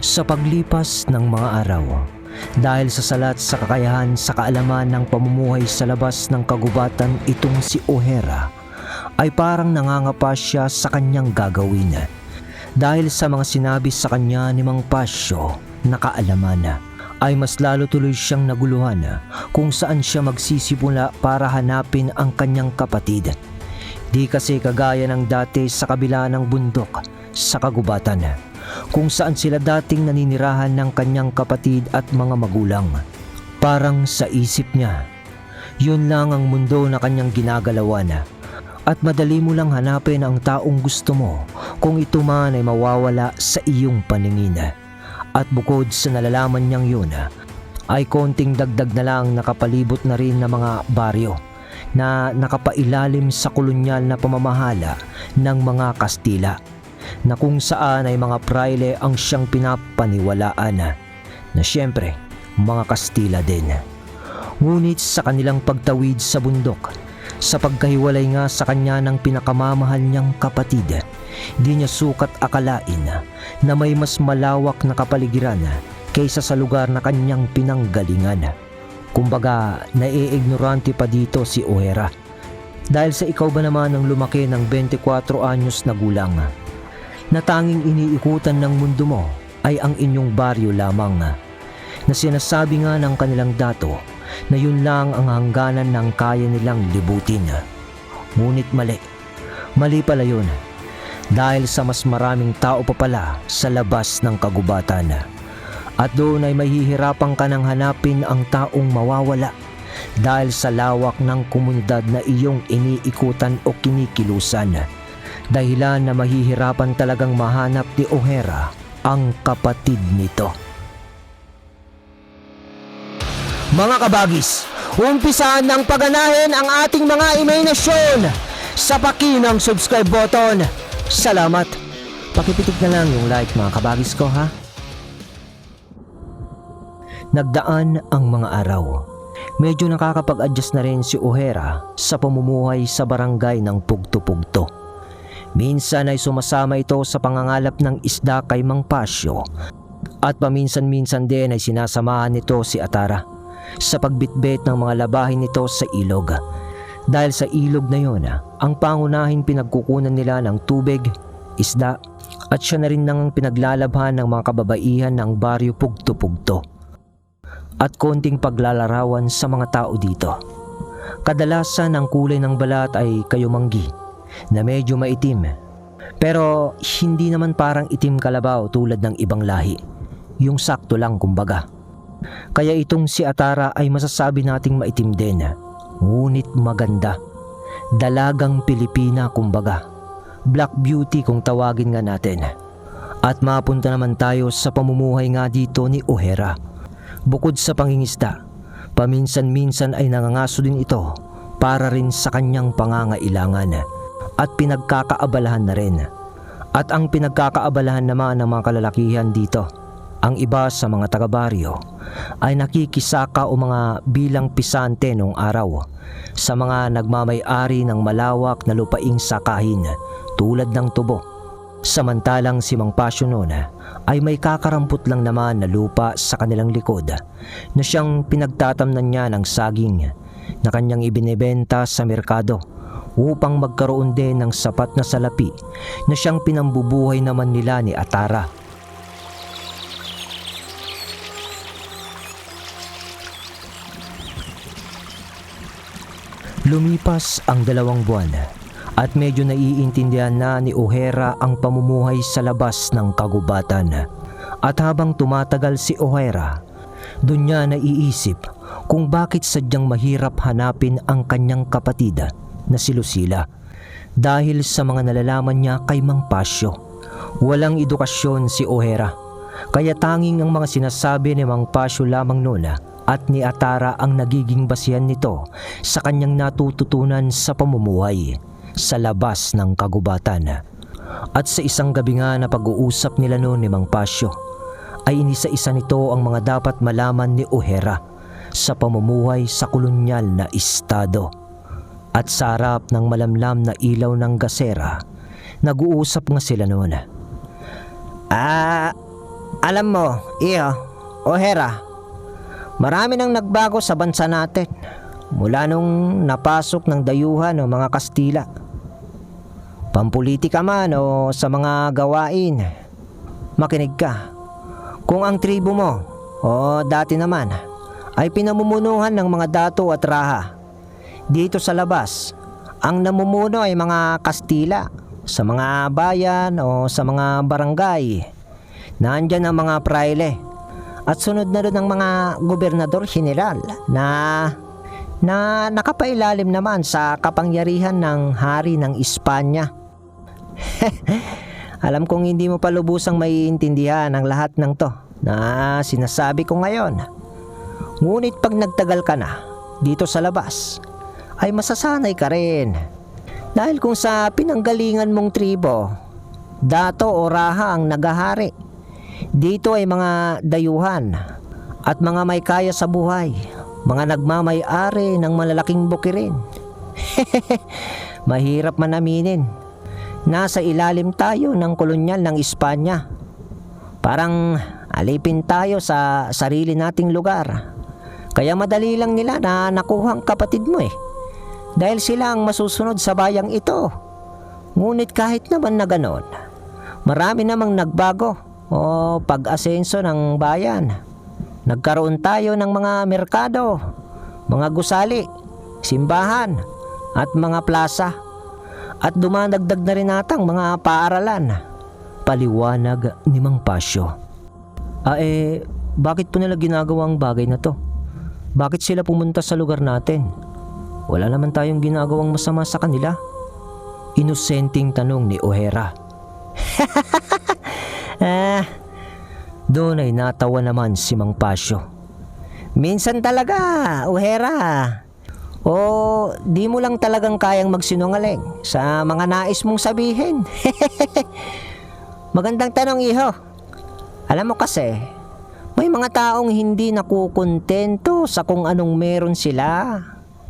Sa paglipas ng mga araw, dahil sa salat sa kakayahan sa kaalaman ng pamumuhay sa labas ng kagubatan, itong si O'Hara ay parang nangangapa siya sa kanyang gagawin. Dahil sa mga sinabi sa kanya ni Mang Pasyo na kaalaman, ay mas lalo tuloy siyang naguluhan kung saan siya magsisimula para hanapin ang kanyang kapatid. Di kasi kagaya ng dati sa kabila ng bundok sa kagubatan, kung saan sila dating naninirahan ng kanyang kapatid at mga magulang. Parang sa isip niya, yun lang ang mundo na kanyang ginagalawan, at madali mo lang hanapin ang taong gusto mo kung ito man ay mawawala sa iyong paningin. At bukod sa nalalaman niyang yun, ay konting dagdag na lang nakapalibot na rin na mga baryo na nakapailalim sa kolonyal na pamamahala ng mga Kastila, na kung saan ay mga praile ang siyang pinapaniwalaan na siyempre mga Kastila din. Ngunit sa kanilang pagtawid sa bundok, sa pagkahiwalay nga sa kanya ng pinakamamahal niyang kapatid, di niya sukat akalain na may mas malawak na kapaligiran kaysa sa lugar na kanyang pinanggalingan. Kumbaga, naiignorante pa dito si O'Hara. Dahil sa ikaw ba naman ang lumaki ng 24 anyos na gulang, na tanging iniikutan ng mundo mo ay ang inyong baryo lamang, na sinasabi nga ng kanilang dato na yun lang ang hangganan ng kaya nilang libutin. Ngunit mali pala yun, dahil sa mas maraming tao pa pala sa labas ng kagubatan. At doon ay mahihirapan ka nang hanapin ang taong mawawala dahil sa lawak ng komunidad na iyong iniikutan o kinikilusan. Dahilan na mahihirapan talagang mahanap ni O'Hara ang kapatid nito. Mga kabagis, umpisaan ng pagganahin ang ating mga imahinasyon sa ng subscribe button. Salamat. Pakipitik na lang yung like, mga kabagis ko, ha? Nagdaan ang mga araw. Medyo nakakapag-adjust na rin si O'Hara sa pamumuhay sa barangay ng Pugto-Pugto. Minsan ay sumasama ito sa pangangalap ng isda kay Mang Pasyo, at paminsan-minsan din ay sinasamahan nito si Atara sa pagbitbit ng mga labahin nito sa ilog. Dahil sa ilog na yon, ang pangunahing pinagkukunan nila ng tubig, isda, at siya na rin nang pinaglalabhan ng mga kababaihan ng baryo Pugto-Pugto. At konting paglalarawan sa mga tao dito. Kadalasan ang kulay ng balat ay kayumanggi na medyo maitim, pero hindi naman parang itim kalabaw tulad ng ibang lahi, yung sakto lang kumbaga. Kaya itong si Atara ay masasabi nating maitim din, ngunit maganda. Dalagang Pilipina kumbaga, Black Beauty kung tawagin nga natin. At mapunta naman tayo sa pamumuhay nga dito ni O'Hara. Bukod sa pangingisda, paminsan-minsan ay nangangaso din ito para rin sa kanyang pangangailangan, at pinagkakaabalahan na rin. At ang pinagkakaabalahan naman ng mga kalalakihan dito, ang iba sa mga taga-baryo, ay nakikisaka o mga bilang pisante noong araw sa mga nagmamay-ari ng malawak na lupaing sakahin tulad ng Tubo. Samantalang si Mang Pasyo noon ay may kakarampot lang naman na lupa sa kanilang likod na siyang pinagtatamnan niya ng saging na kanyang ibinebenta sa merkado upang magkaroon din ng sapat na salapi na siyang pinambubuhay naman nila ni Atara. Lumipas ang 2 buwan at medyo naiintindihan na ni O'Hara ang pamumuhay sa labas ng kagubatan. At habang tumatagal si O'Hara, doon niya naiisip kung bakit sadyang mahirap hanapin ang kanyang kapatid na si Lucila, dahil sa mga nalalaman niya kay Mang Pasyo. Walang edukasyon si O'Hara, kaya tanging ang mga sinasabi ni Mang Pasyo lamang noon at ni Atara ang nagiging basihan nito sa kanyang natututunan sa pamumuhay sa labas ng kagubatan. At sa isang gabi nga na pag-uusap nila noon ni Mang Pasyo, ay inisa-isa nito ang mga dapat malaman ni O'Hara sa pamumuhay sa kolonyal na estado. At sa harap ng malamlam na ilaw ng gasera, nag-uusap nga sila noon. Alam mo, iyo, O'Hara, marami nang nagbago sa bansa natin mula nung napasok ng dayuhan o mga Kastila. Pampolitika man o sa mga gawain, makinig ka. Kung ang tribo mo o dati naman ay pinamumunuhan ng mga dato at raha, dito sa labas, ang namumuno ay mga Kastila sa mga bayan o sa mga barangay. Nandyan ang mga praile at sunod na doon ang mga gobernador general na nakapailalim naman sa kapangyarihan ng hari ng Espanya. Alam kong hindi mo pa lubusang maiintindihan ang lahat ng to na sinasabi ko ngayon. Ngunit pag nagtagal ka na dito sa labas, ay masasanay ka rin. Dahil kung sa pinanggalingan mong tribo, dato o raha ang nagahari, dito ay mga dayuhan at mga may kaya sa buhay, mga nagmamay-ari ng malalaking bukirin. Mahirap man aminin, nasa ilalim tayo ng kolonyal ng Espanya. Parang alipin tayo sa sarili nating lugar. Kaya madali lang nila na nakuhang kapatid mo dahil sila ang masusunod sa bayang ito. Ngunit kahit naman na ganon, marami namang nagbago o pag-asenso ng bayan. Nagkaroon tayo ng mga merkado, mga gusali, simbahan at mga plaza. At dumadagdag na rin natang mga paaralan. Paliwanag ni Mang Pasyo. Bakit po nila ginagawa ang bagay na to? Bakit sila pumunta sa lugar natin? Wala naman tayong ginagawang masama sa kanila. Inosenteng tanong ni O'Hara. Doon ay natawa naman si Mang Pasyo. Minsan talaga, O'Hara. O di mo lang talagang kayang magsinungaling sa mga nais mong sabihin. Magandang tanong, iho. Alam mo kasi, may mga taong hindi nakukontento sa kung anong meron sila.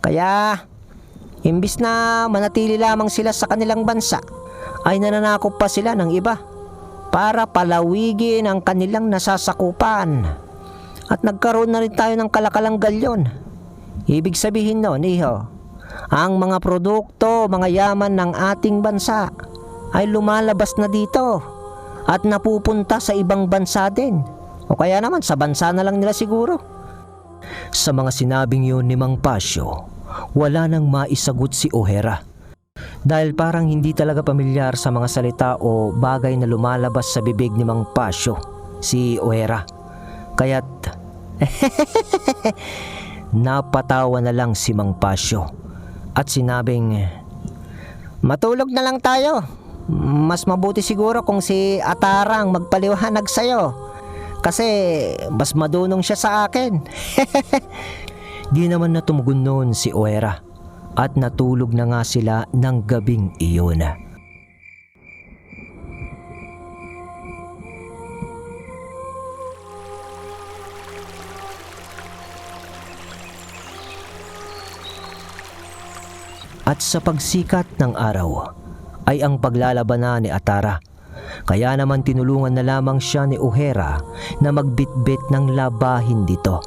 Kaya, imbis na manatili lamang sila sa kanilang bansa, ay nananakop pa sila ng iba para palawigin ang kanilang nasasakupan. At nagkaroon na rin tayo ng kalakalang galyon. Ibig sabihin noon, iho, ang mga produkto, mga yaman ng ating bansa ay lumalabas na dito at napupunta sa ibang bansa din. O kaya naman sa bansa na lang nila siguro. Sa mga sinabing yun ni Mang Pasyo, wala nang maisagot si O'Hara. Dahil parang hindi talaga pamilyar sa mga salita o bagay na lumalabas sa bibig ni Mang Pasyo, si O'Hara. Kaya't napatawa na lang si Mang Pasyo at sinabing, matulog na lang tayo. Mas mabuti siguro kung si Atara ang magpaliwanag sa'yo. Kasi mas madunong siya sa akin. Di naman na tumugon noon si O'Hara at natulog na nga sila ng gabing iyon. At sa pagsikat ng araw ay ang paglalaban ni Atara. Kaya naman tinulungan na lamang siya ni O'Hara na magbitbit ng labahin dito.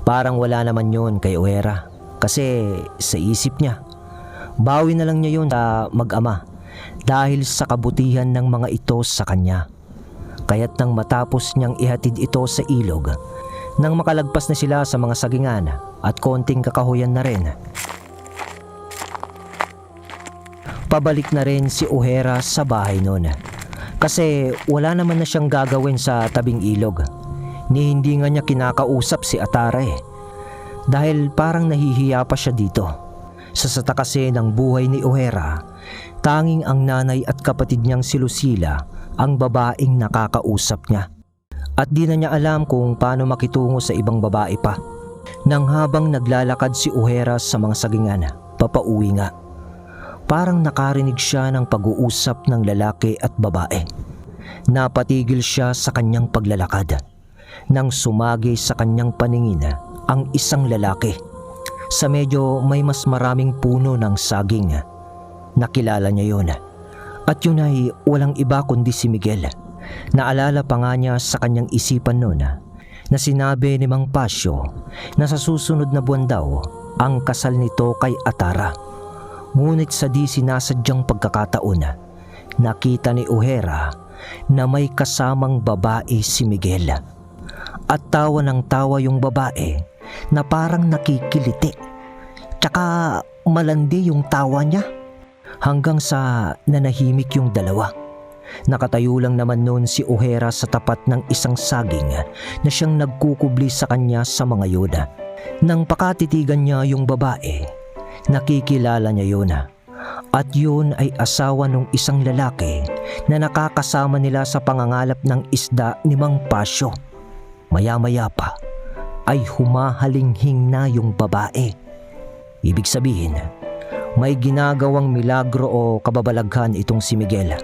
Parang wala naman yun kay O'Hara kasi sa isip niya, bawi na lang niya yun sa mag-ama dahil sa kabutihan ng mga ito sa kanya. Kaya't nang matapos niyang ihatid ito sa ilog, nang makalagpas na sila sa mga sagingan at konting kakahuyan na rin, pabalik na rin si O'Hara sa bahay noon. Kasi wala naman na siyang gagawin sa tabing ilog. Ni hindi nga niya kinakausap si Atara dahil parang nahihiya pa siya dito. Sa sata kasi ng buhay ni O'Hara, tanging ang nanay at kapatid niyang si Lucila ang babaeng nakakausap niya. At di na niya alam kung paano makitungo sa ibang babae pa. Nang habang naglalakad si O'Hara sa mga sagingan, papauwi nga, parang nakarinig siya ng pag-uusap ng lalaki at babae. Napatigil siya sa kanyang paglalakad nang sumagi sa kanyang paningin ang isang lalaki sa medyo may mas maraming puno ng saging. Nakilala niya yun. At yun ay walang iba kundi si Miguel Naalala pa nga niya sa kanyang isipan noon na sinabi ni Mang Pasyo na sa susunod na buwan daw ang kasal nito kay Atara. Ngunit sa di sinasadyang pagkakataon, nakita ni O'Hara na may kasamang babae si Miguel. At tawa ng tawa yung babae na parang nakikiliti. Tsaka malandi yung tawa niya hanggang sa nanahimik yung dalawa. Nakatayo lang naman noon si O'Hara sa tapat ng isang saging na siyang nagkukubli sa kanya sa mga yun. Nang pakatitigan niya yung babae, nakikilala niya yun. At yun ay asawa ng isang lalaki na nakakasama nila sa pangangalap ng isda ni Mang Pasyo. Maya-maya pa ay humahalinghing na yung babae. Ibig sabihin, may ginagawang milagro o kababalaghan itong si Miguel.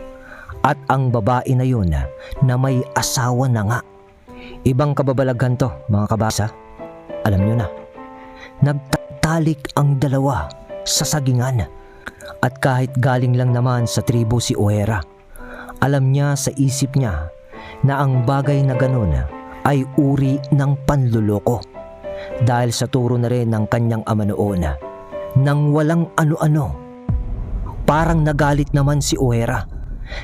At ang babae na yun na may asawa na nga. Ibang kababalaghan to, mga kabasa. Alam nyo na, nagtatalik ang dalawa sa sagingan. At kahit galing lang naman sa tribo si O'Hara, alam niya sa isip niya na ang bagay na ganun ay uri ng panluloko. Dahil sa turo na rin ng kanyang ama noon nang walang ano-ano. Parang nagalit naman si O'Hara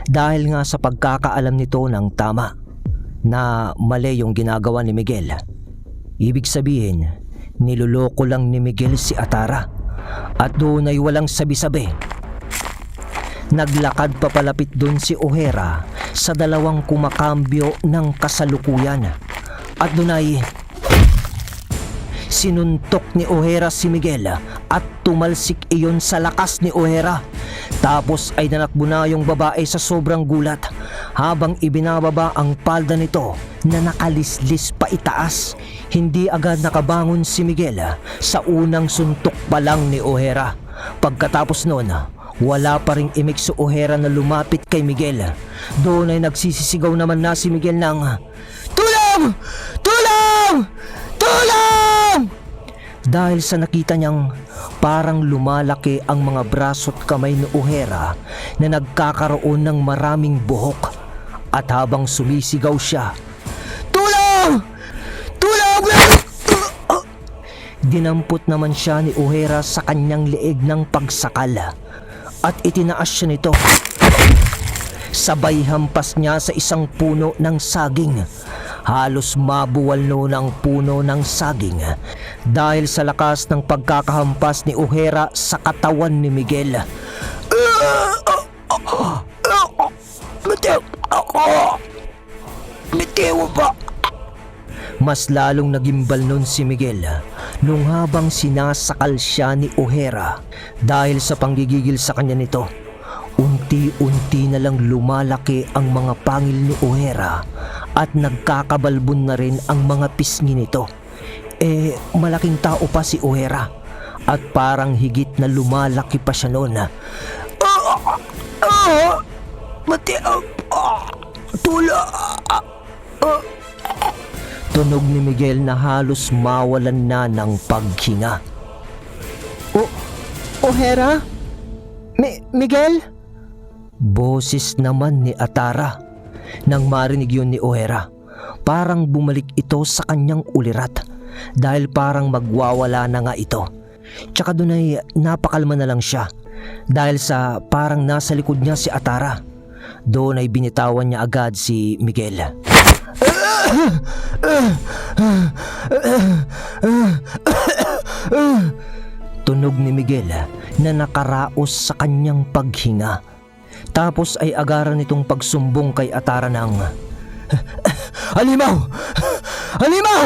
dahil nga sa pagkakaalam nito ng tama na mali yung ginagawa ni Miguel. Ibig sabihin, niloloko lang ni Miguel si Atara at doon ay walang sabi-sabi. Naglakad papalapit doon si O'Hara sa dalawang kumakambyo ng kasalukuyan at doon ay sinuntok ni O'Hara si Miguel at tumalsik iyon sa lakas ni O'Hara. Tapos ay nanakbo na yung babae sa sobrang gulat habang ibinababa ang palda nito na nakalislis pa itaas. Hindi agad nakabangon si Miguel sa unang suntok pa lang ni O'Hara. Pagkatapos noon, wala pa ring imik si O'Hara na lumapit kay Miguel. Doon ay nagsisisigaw naman na si Miguel ng "Tulong! Tulong! Tulong!" Dahil sa nakita niyang parang lumalaki ang mga braso at kamay ni O'Hara na nagkakaroon ng maraming buhok. At habang sumisigaw siya, "Tulong! Tulong!" Dinampot naman siya ni O'Hara sa kanyang leeg ng pagsakal at itinaas siya nito. Sabay hampas niya sa isang puno ng saging. Halos mabuwal noon ang puno ng saging dahil sa lakas ng pagkakahampas ni O'Hara sa katawan ni Miguel. "Bitiw ako! Bitiw ba?" Mas lalong nagimbal noon si Miguel nung habang sinasakal siya ni O'Hara. Dahil sa panggigigil sa kanya nito, unti-unti na lang lumalaki ang mga pangil ni O'Hara at nagkakabalbon na rin ang mga pisngi nito. Malaking tao pa si O'Hara at parang higit na lumalaki pa siya noon. Tula! Tunog ni Miguel na halos mawalan na ng paghinga. O'Hara? Miguel? Boses naman ni Atara. Nang marinig yun ni O'Hara, parang bumalik ito sa kanyang ulirat dahil parang magwawala na nga ito. Tsaka doon ay napakalma na lang siya dahil sa parang nasa likod niya si Atara. Doon ay binitawan niya agad si Miguel. Tunog ni Miguel na nakaraos sa kanyang paghinga. Tapos ay agaran nitong pagsumbong kay Atara ng "Halimaw! Halimaw!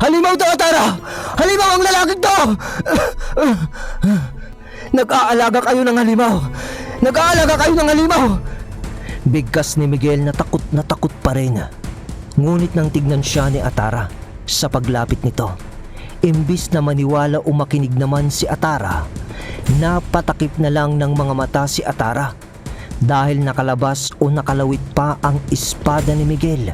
Halimaw to, Atara! Halimaw ang lalaking to! Nag-aalaga kayo ng halimaw! Nag-aalaga kayo ng halimaw!" Bigkas ni Miguel na takot pa rin. Ngunit nang tignan siya ni Atara sa paglapit nito, imbis na maniwala o makinig naman si Atara, napatakip na lang ng mga mata si Atara dahil nakalabas o nakalawit pa ang espada ni Miguel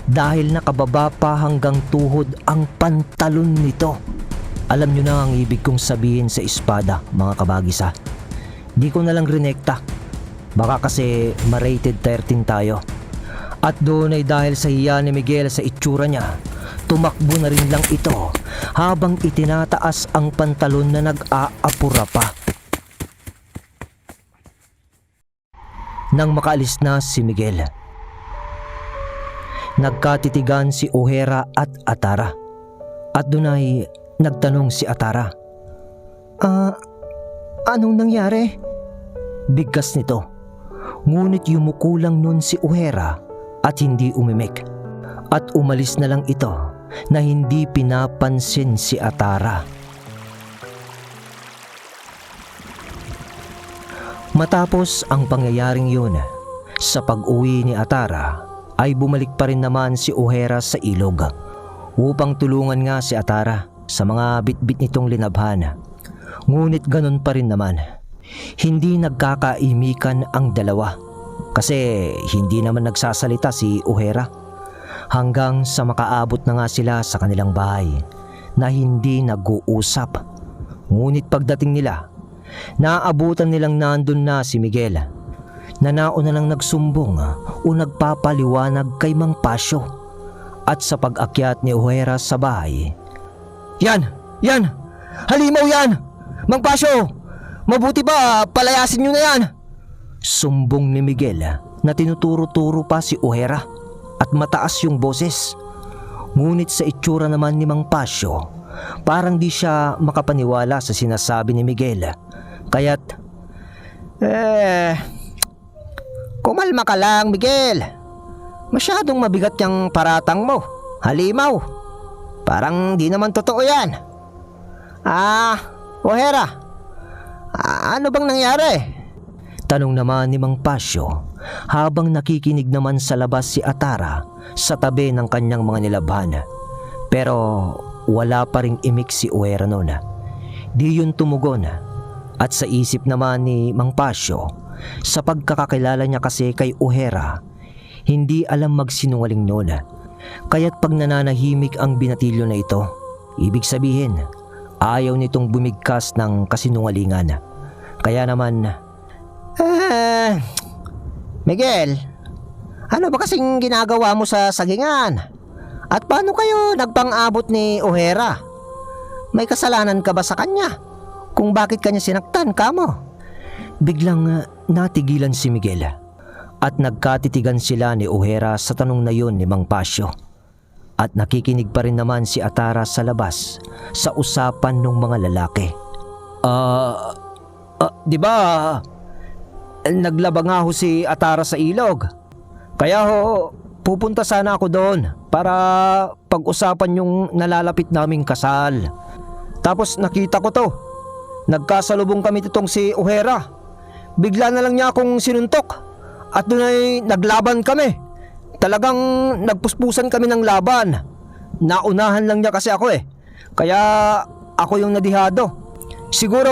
dahil nakababa pa hanggang tuhod ang pantalon nito. Alam nyo na ang ibig kong sabihin sa espada, mga kabagisa. Di ko na lang rinekta. Baka kasi ma-rated 13 tayo. At doon ay dahil sa hiya ni Miguel sa itsura niya, tumakbo na rin lang ito habang itinataas ang pantalon na nag-aapura pa. Nang makaalis na si Miguel, nagkatitigan si O'Hara at Atara. At doon ay nagtanong si Atara. Anong nangyari? Bigkas nito. Ngunit yumuko lang nun si O'Hara at hindi umimik. At umalis na lang ito na hindi pinapansin si Atara. Matapos ang pangyayaring yun, sa pag-uwi ni Atara ay bumalik pa rin naman si O'Hara sa ilog upang tulungan nga si Atara sa mga bitbit nitong linabhan. Ngunit ganun pa rin naman, hindi nagkakaimikan ang dalawa kasi hindi naman nagsasalita si O'Hara hanggang sa makaabot na nga sila sa kanilang bahay na hindi nag-uusap. Ngunit pagdating nila, naabutan nilang nandun na si Miguel na nauna lang nagsumbong o nagpapaliwanag kay Mang Pasyo. At sa pag-akyat ni O'Hara sa bahay, Yan! Halimaw yan! Mang Pasyo! Mabuti ba palayasin nyo na yan! Sumbong ni Miguel na tinuturo-turo pa si O'Hara at mataas yung boses. Ngunit sa itsura naman ni Mang Pasyo, parang di siya makapaniwala sa sinasabi ni Miguel. Kaya't, kumalma ka lang, Miguel. Masyadong mabigat yung paratang mo. Halimaw. Parang di naman totoo yan. O'Hara, ano bang nangyari? Tanong naman ni Mang Pasyo habang nakikinig naman sa labas si Atara sa tabi ng kanyang mga nilabhan. Pero wala pa ring imik si O'Hara noon. Di yun tumugon. At sa isip naman ni Mang Pasyo, sa pagkakakilala niya kasi kay O'Hara, hindi alam magsinungaling noon. Kaya't pag nananahimik ang binatilyo na ito, ibig sabihin, ayaw nitong bumigkas ng kasinungalingan. Kaya naman, Miguel, ano ba kasing ginagawa mo sa sagingan? At paano kayo nagpang-abot ni O'Hara? May kasalanan ka ba sa kanya? Kung bakit kanya sinaktan ka mo? Biglang natigilan si Miguel at nagkatitigan sila ni O'Hara sa tanong na yun ni Mang Pasyo. At nakikinig pa rin naman si Atara sa labas sa usapan ng mga lalaki. Di ba naglaba nga ho si Atara sa ilog? Kaya ho, pupunta sana ako doon para pag-usapan yung nalalapit naming kasal. Tapos nakita ko to. Nagkasalubong kami nitong si O'Hara. Bigla na lang niya akong sinuntok at doon ay naglaban kami. Talagang nagpuspusan kami ng laban. Naunahan lang niya kasi ako Kaya ako yung nadihado. Siguro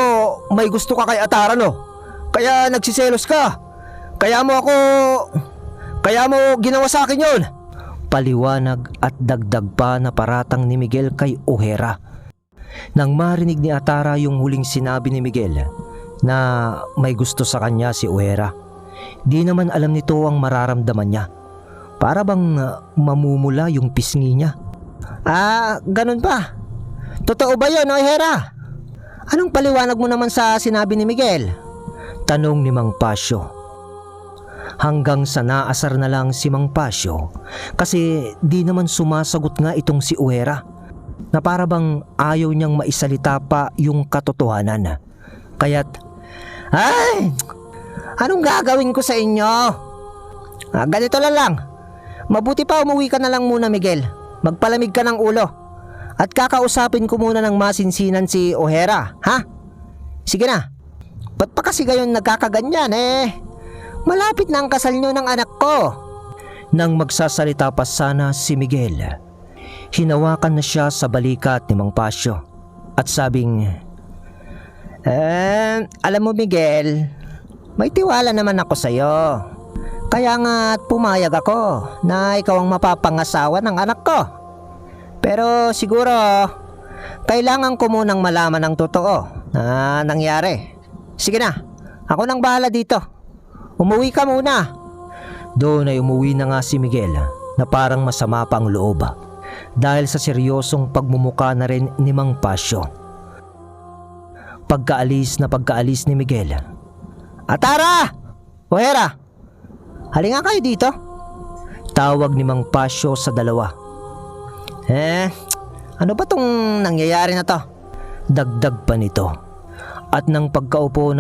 may gusto ka kay Atara no? Kaya nagsiselos ka. Kaya mo ginawa sa akin yun. Paliwanag at dagdag pa na paratang ni Miguel kay O'Hara. Nang marinig ni Atara yung huling sinabi ni Miguel na may gusto sa kanya si O'Hara, di naman alam nito ang mararamdaman niya. Para bang mamumula yung pisngi niya. Ganun ba? Totoo ba yun, O'Hara? Anong paliwanag mo naman sa sinabi ni Miguel? Tanong ni Mang Pasyo. Hanggang sa naasar na lang si Mang Pasyo kasi di naman sumasagot nga itong si O'Hara, na para bang ayaw niyang maisalita pa yung katotohanan. Kaya't, anong gagawin ko sa inyo? Ganito lang. Mabuti pa umuwi ka na lang muna, Miguel. Magpalamig ka ng ulo. At kakausapin ko muna ng masinsinan si O'Hara, ha? Sige na. Ba't pa kasi gayon nagkakaganyan Malapit na ang kasal niyo ng anak ko. Nang magsasalita pa sana si Miguel, hinawakan na siya sa balikat ni Mang Pasyo at sabing, alam mo Miguel, may tiwala naman ako sa'yo. Kaya nga pumayag ako na ikaw ang mapapangasawa ng anak ko. Pero siguro, kailangan ko munang malaman ang totoo na nangyari. Sige na, ako nang bahala dito. Umuwi ka muna. Doon ay umuwi na nga si Miguel na parang masama pa ang loob dahil sa seryosong pagmumuka na rin ni Mang Pasyo. Pagkaalis ni Miguel, "Atara! Ohera! Halika kayo dito." Tawag ni Mang Pasyo sa dalawa. Ano ba tong nangyayari na to?" Dagdag pa nito. At nang pagkaupo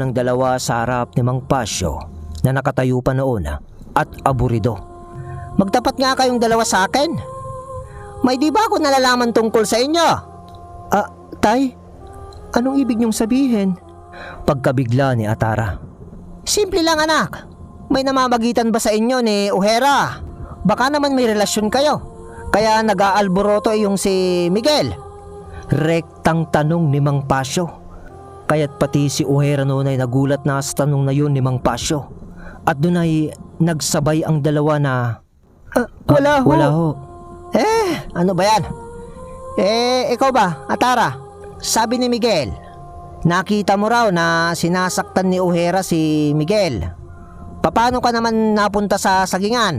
ng dalawa sa harap ni Mang Pasyo na nakatayo pa noon at aburido, "Magtapat nga kayong dalawa sa akin. May di ba ako nalalaman tungkol sa inyo?" Tay, anong ibig niyong sabihin?" Pagkabigla ni Atara. "Simple lang anak. May namamagitan ba sa inyo ni Ohera? Baka naman may relasyon kayo. Kaya nag-aalboroto yung si Miguel." Rektang tanong ni Mang Pasyo. Kaya't pati si Ohera noon ay nagulat na sa tanong na yun ni Mang Pasyo. At doon ay nagsabay ang dalawa na, Wala ho. Ano ba yan? Ikaw ba, Atara? Sabi ni Miguel, nakita mo raw na sinasaktan ni Ohera si Miguel. Paano ka naman napunta sa sagingan?"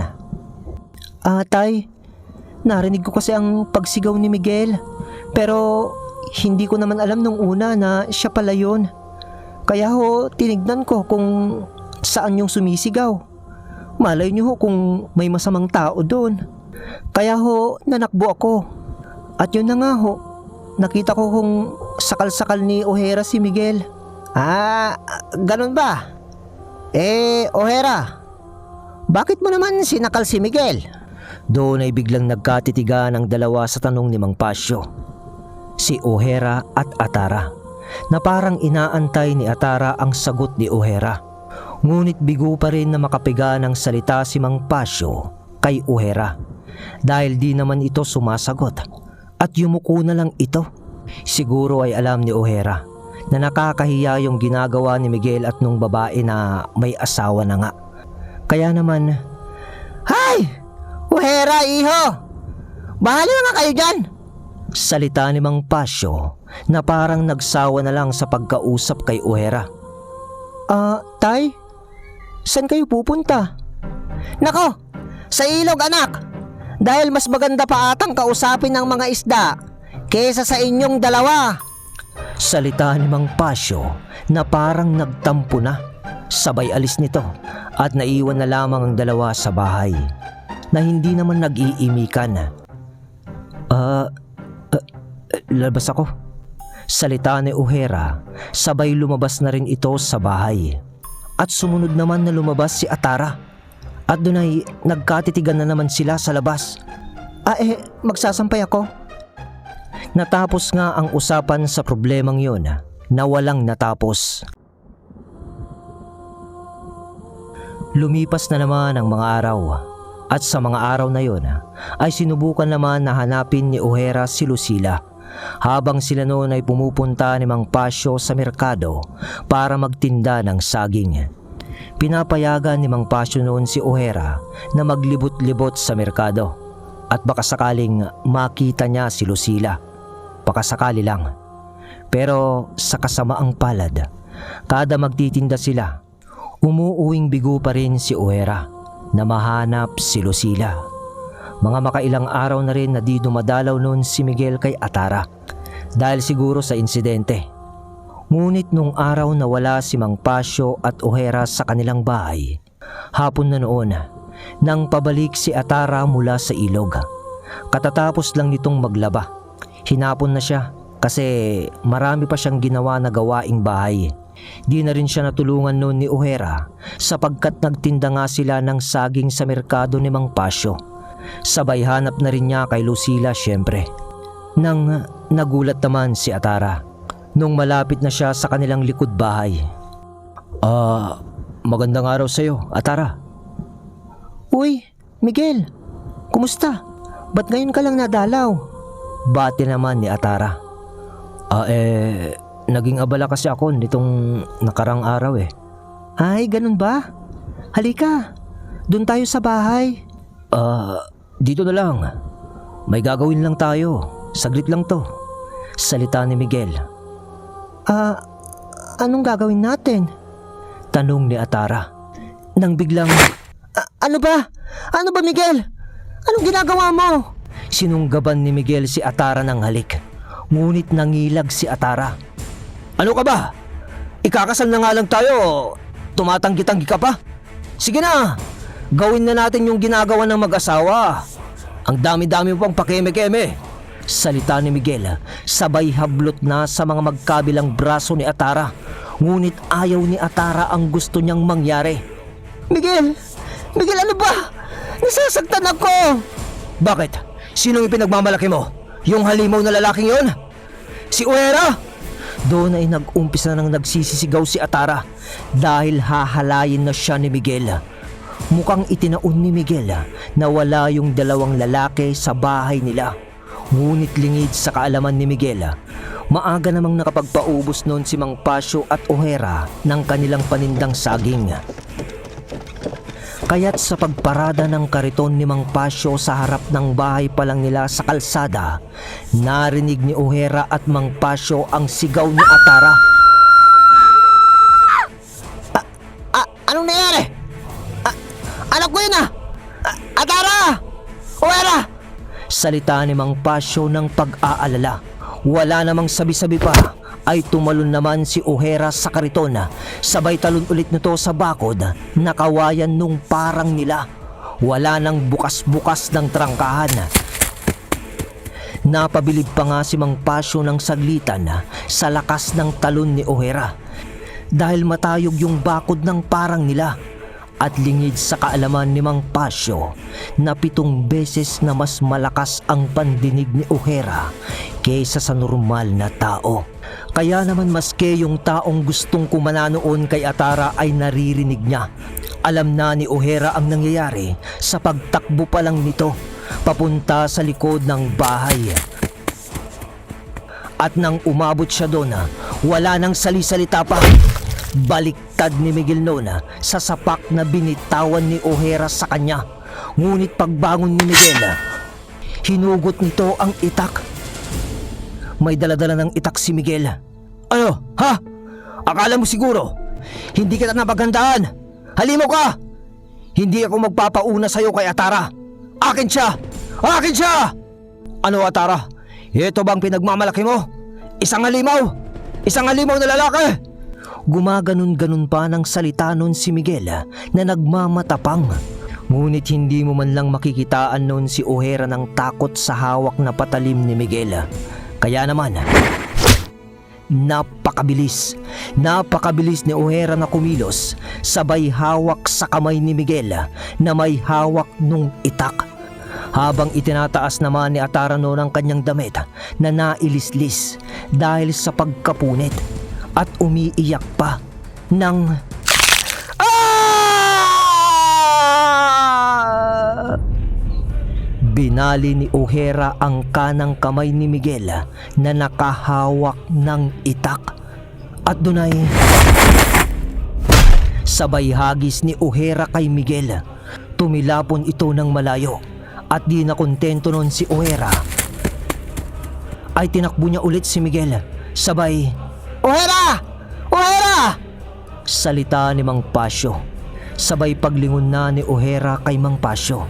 Tay, narinig ko kasi ang pagsigaw ni Miguel. Pero hindi ko naman alam nung una na siya pala yun. Kaya ho, tinignan ko kung saan yung sumisigaw. Malay niyo ho kung may masamang tao doon. Kaya ho, nanakbo ako. At yun na nga ho, nakita ko kung sakal-sakal ni Ohera si Miguel. Ganun ba? Ohera, bakit mo naman sinakal si Miguel?" Doon ay biglang nagkatitigan ang dalawa sa tanong ni Mang Pasyo. Si Ohera at Atara, na parang inaantay ni Atara ang sagot ni Ohera. Ngunit bigo pa rin na makapiga ng salita si Mang Pasyo kay Ohera dahil di naman ito sumasagot at yumuko na lang ito. Siguro ay alam ni Ohera na nakakahiya yung ginagawa ni Miguel at nung babae na may asawa na nga. Kaya naman, "Hay! Ohera, iho! Bahala na nga kayo dyan!" Salita ni Mang Pasyo na parang nagsawa na lang sa pagkausap kay Ohera. Tay, saan kayo pupunta?" "Nako, sa ilog anak! Dahil mas maganda pa atang kausapin ng mga isda kesa sa inyong dalawa." Salita ni Mang Pasyo na parang nagtampo na. Sabay alis nito at naiwan na lamang ang dalawa sa bahay na hindi naman nag-iimikan. Labas ako." Salita ni Ohera, sabay lumabas na rin ito sa bahay. At sumunod naman na lumabas si Atara. At doon ay nagkatitigan na naman sila sa labas. Magsasampay ako." Natapos nga ang usapan sa problemang yun na walang natapos. Lumipas na naman ang mga araw at sa mga araw na yun ay sinubukan naman na hanapin ni Ohera si Lucila habang sila noon ay pumupunta ni Mang Pasyo sa merkado para magtinda ng saging. Pinapayagan ni Mang Pasyo noon si Ohera na maglibot-libot sa merkado at baka sakaling makita niya si Lucila. Pakasakali lang. Pero sa kasamaang palad, kada magtitinda sila, umuuwing bigo pa rin si Ohera na mahanap si Lucila. Mga makailang araw na rin na di dumadalaw noon si Miguel kay Atara dahil siguro sa insidente. Ngunit nung araw na wala si Mang Pasyo at Ohera sa kanilang bahay, hapon na noon, nang pabalik si Atara mula sa ilog. Katatapos lang nitong maglaba. Hinapon na siya kasi marami pa siyang ginawa na gawaing bahay. Di na rin siya natulungan noon ni Ohera sapagkat nagtinda nga sila ng saging sa merkado ni Mang Pasyo. Sabay hanap na rin niya kay Lucila syempre. Nang nagulat naman si Atara nung malapit na siya sa kanilang likod bahay. Magandang araw sa'yo, Atara." "Uy, Miguel, kumusta? Ba't ngayon ka lang nadalaw?" Bati naman ni Atara. Naging abala kasi ako nitong nakarang araw eh." "Ay, ganun ba? Halika, doon tayo sa bahay." Dito na lang. May gagawin lang tayo. Saglit lang to." Salita ni Miguel. Anong gagawin natin?" Tanong ni Atara. Nang biglang, Ano ba? Ano ba, Miguel? Anong ginagawa mo? Sinunggaban ni Miguel si Atara ng halik. Ngunit nangilag si Atara. Ano ka ba? Ikakasal na nga lang tayo. Tumatanggi-tanggi ka pa? Sige na, gawin na natin yung ginagawa ng mag-asawa. Ang dami-dami mo pang pakeme-keme. Salita ni Miguel, sabay hablot na sa mga magkabilang braso ni Atara. Ngunit ayaw ni Atara ang gusto niyang mangyari. Miguel! Miguel, ano ba? Nasasaktan ako! Bakit? Sinong ipinagmamalaki mo? Yung halimaw na lalaking yon? Si Uera? Doon ay nag-umpisa nang nagsisisigaw si Atara dahil hahalayin na siya ni Miguel. Mukhang itinaon ni Miguel na wala yung dalawang lalaki sa bahay nila. Ngunit lingid sa kaalaman ni Miguel, maaga namang nakapagpaubos noon si Mang Pasyo at Ojera ng kanilang panindang saging. Kaya't sa pagparada ng kariton ni Mang Pasyo sa harap ng bahay pa lang nila sa kalsada, narinig ni Ojera at Mang Pasyo ang sigaw ni Atara. Anong nangyari? Anak ko yun Atara! Ojera! Salita ni Mang Pasyo ng pag-aalala. Wala namang sabi-sabi pa ay tumalon naman si Ojera sa kariton. Sabay talon ulit nito sa bakod na kawayan nung parang nila. Wala nang bukas-bukas ng trangkahan. Napabilib pa nga si Mang Pasyo ng saglitan sa lakas ng talon ni Ojera dahil matayog yung bakod ng parang nila. At lingid sa kaalaman ni Mang Pasyo na 7 beses na mas malakas ang pandinig ni Ojera kaysa sa normal na tao. Kaya naman maski yung taong gustong kumana noon kay Atara ay naririnig niya. Alam na ni Ojera ang nangyayari sa pagtakbo pa lang nito papunta sa likod ng bahay. At nang umabot siya doon, wala nang salisalita pa. Baliktad ni Miguel noon sa sapak na binitawan ni Ojera sa kanya. Ngunit pagbangon ni Miguel, hinugot nito ang itak. May daladala ng itak si Miguel. Ano? Ha? Akala mo siguro hindi kita napaghandaan? Halimaw ka! Hindi ako magpapauna sa'yo kay Atara. Akin siya! Akin siya! Ano, Atara? Ito bang pinagmamalaki mo? Isang halimaw? Isang halimaw na lalaki? Gumaganon-ganon pa ng salita nun si Miguel na nagmamatapang. Ngunit hindi mo man lang makikitaan nun si Ojera ng takot sa hawak na patalim ni Miguel. Kaya naman, napakabilis ni Ojera na kumilos, sabay hawak sa kamay ni Miguel na may hawak nung itak. Habang itinataas naman ni Atara noon ang kanyang damit na nailislis dahil sa pagkapunit. At umiiyak pa ng Binali ni Ojera ang kanang kamay ni Miguel na nakahawak ng itak. At dunay sabay hagis ni Ojera kay Miguel. Tumilapon ito ng malayo at di na kontento nun si Ojera ay tinakbo niya ulit si Miguel. Sabay, Ojera! Ojera! Salita ni Mang Pasyo. Sabay paglingon na ni Ojera kay Mang Pasyo.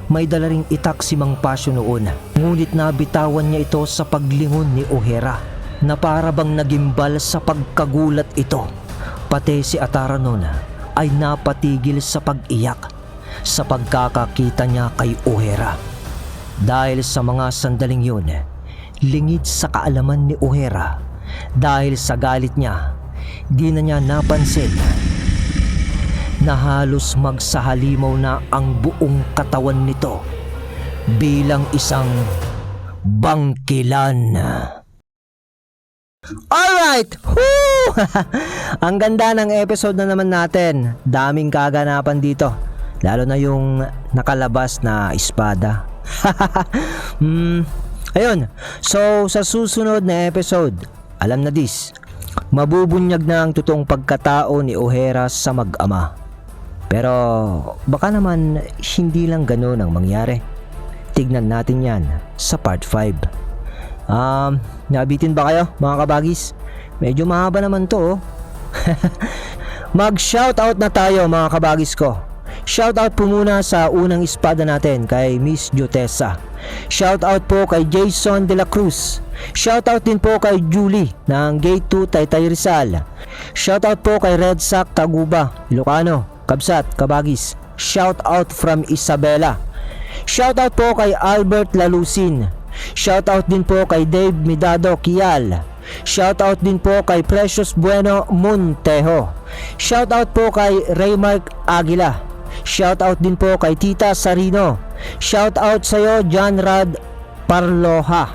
May dala ring itak si Mang Pasyo noon. Ngunit nabitawan niya ito sa paglingon ni Ojera na para bang nagimbal sa pagkagulat ito. Pati si Atara noon ay napatigil sa pag-iyak sa pagkakakita niya kay Ojera. Dahil sa mga sandaling yun, lingid sa kaalaman ni Ojera. Dahil sa galit niya, di na niya napansin na halos magsahalimaw na ang buong katawan nito bilang isang bangkilan. Alright! Woo! Ang ganda ng episode na naman natin. Daming kaganapan dito. Lalo na yung nakalabas na espada. Ayun. So, sa susunod na episode, alam na dis, mabubunyag na ang totoong pagkatao ni Ojera sa mag-ama. Pero baka naman hindi lang ganoon ang mangyari. Tignan natin yan sa part 5. Nabitin ba kayo mga kabagis? Medyo mahaba naman to. Mag-shoutout na tayo mga kabagis ko. Shoutout po muna sa unang espada natin kay Miss Jutesa. Shoutout po kay Jason de la Cruz. Shoutout din po kay Julie ng Gate 2 Taytay Rizal. Shoutout po kay Red Sack Taguba, Ilocano, Kabsat, Kabagis. Shoutout from Isabela. Shoutout po kay Albert Lalusin. Shoutout din po kay Dave Midado Kial. Shoutout din po kay Precious Bueno Montejo. Shoutout po kay Raymark Aguila. Shoutout din po kay Tita Sarino. Shoutout sa iyo John Rad Parloha.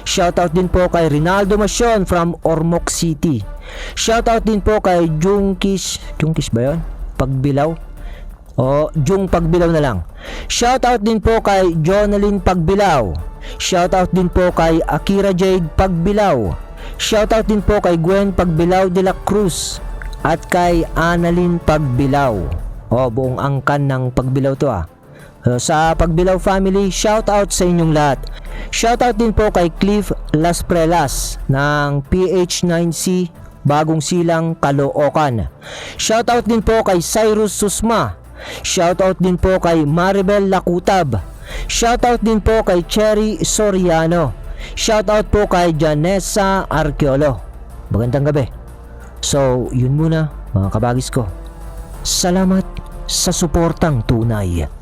Shoutout din po kay Rinaldo Masyon from Ormoc City. Shoutout din po kay Jungkish ba yun? Pagbilaw? O Jung Pagbilaw na lang. Shoutout din po kay Jonalyn Pagbilaw. Shoutout din po kay Akira Jade Pagbilaw. Shoutout din po kay Gwen Pagbilaw de la Cruz at kay Annalyn Pagbilaw. Buong angkan ng Pagbilaw to sa Pagbilaw family, shoutout sa inyong lahat. Shoutout din po kay Cliff Las Prelas ng PH9C Bagong Silang, Caloocan. Shoutout din po kay Cyrus Susma. Shoutout din po kay Maribel Lakutab. Shoutout din po kay Cherry Soriano. Shoutout po kay Janessa Arqueolo. Magandang gabi. So, yun muna mga kabagis ko. Salamat sa suportang tunay.